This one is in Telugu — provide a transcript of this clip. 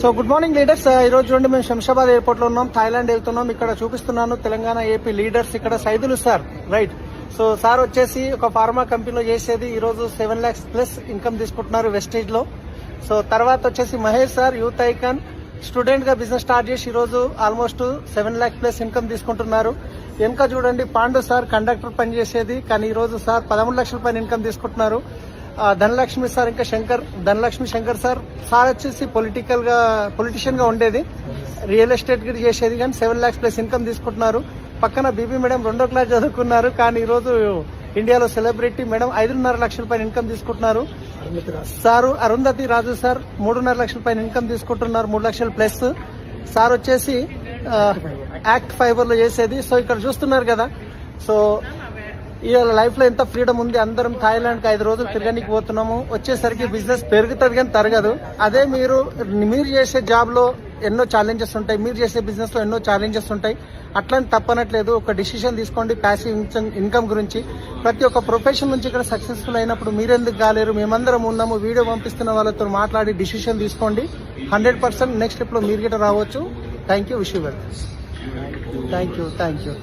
So good morning leaders. ఈ రోజు చూడండి మేము శంషాబాద్ ఎయిర్పోర్ట్ లో ఉన్నాం, థాయిలాండ్ వెళ్తున్నాం. ఇక్కడ చూపిస్తున్నాను తెలంగాణ ఏపీ లీడర్స్. ఇక్కడ Saidulu sir, right. So sir వచ్చేసి ఒక ఫార్మా కంపెనీలో చేసేది, ఈ రోజు 7 lakhs ప్లస్ ఇన్కమ్ తీసుకుంటున్నారు వెస్టేజ్ లో. సో తర్వాత వచ్చేసి Mahesh sir, youth icon, student గా బిజినెస్ స్టార్ట్ చేసి ఈ రోజు ఆల్మోస్ట్ 7 lakhs ప్లస్ ఇన్కమ్ తీసుకుంటున్నారు. వెనుక చూడండి పాండు సార్, కండక్టర్ పని చేసేది, కానీ ఈ రోజు సార్ 13 లక్షల పైన ఇన్కమ్ తీసుకుంటున్నారు. ధనలక్ష్మి సార్, ఇంకా శంకర్, ధనలక్ష్మి శంకర్ సార్ వచ్చేసి పొలిటిషియన్ గా ఉండేది, రియల్ ఎస్టేట్ కి చేసేది, కానీ 7 lakhs ప్లస్ ఇన్కమ్ తీసుకుంటున్నారు. పక్కన బీబీ మేడం 2వ క్లాస్ చదువుకున్నారు, కానీ ఈ రోజు ఇండియాలో సెలబ్రిటీ మేడం 5.5 లక్షల పైన ఇన్కమ్ తీసుకుంటున్నారు. సారు అరుంధతి రాజు సార్ 3.5 లక్షల పైన ఇన్కమ్ తీసుకుంటున్నారు, 3 లక్షలు ప్లస్. సార్ వచ్చేసి యాక్ట్ ఫైబర్ లో చేసేది. సో ఇక్కడ చూస్తున్నారు కదా. సో ఇవాళ లైఫ్ లో ఎంత ఫ్రీడమ్ ఉంది. అందరం థాయిలాండ్ కి 5 రోజులు తిరగడానికి పోతున్నాము. వచ్చేసరికి బిజినెస్ పెరుగుతుంది కానీ తరగదు. అదే మీరు చేసే జాబ్ లో ఎన్నో ఛాలెంజెస్ ఉంటాయి, మీరు చేసే బిజినెస్ లో ఎన్నో ఛాలెంజెస్ ఉంటాయి. అట్లని తప్పనట్లేదు. ఒక డిసిషన్ తీసుకోండి ప్యాసివ్ ఇన్కమ్ గురించి. ప్రతి ఒక్క ప్రొఫెషన్ నుంచి ఇక్కడ సక్సెస్ఫుల్ అయినప్పుడు మీరెందుకు కాలేరు? మేమందరం ఉన్నాము. వీడియో పంపిస్తున్న వాళ్ళతో మాట్లాడి డిసిషన్ తీసుకోండి. 100% నెక్స్ట్ స్టెప్ లో మీరు గిట్ట రావచ్చు. Thank you. Wish you well. Thank you.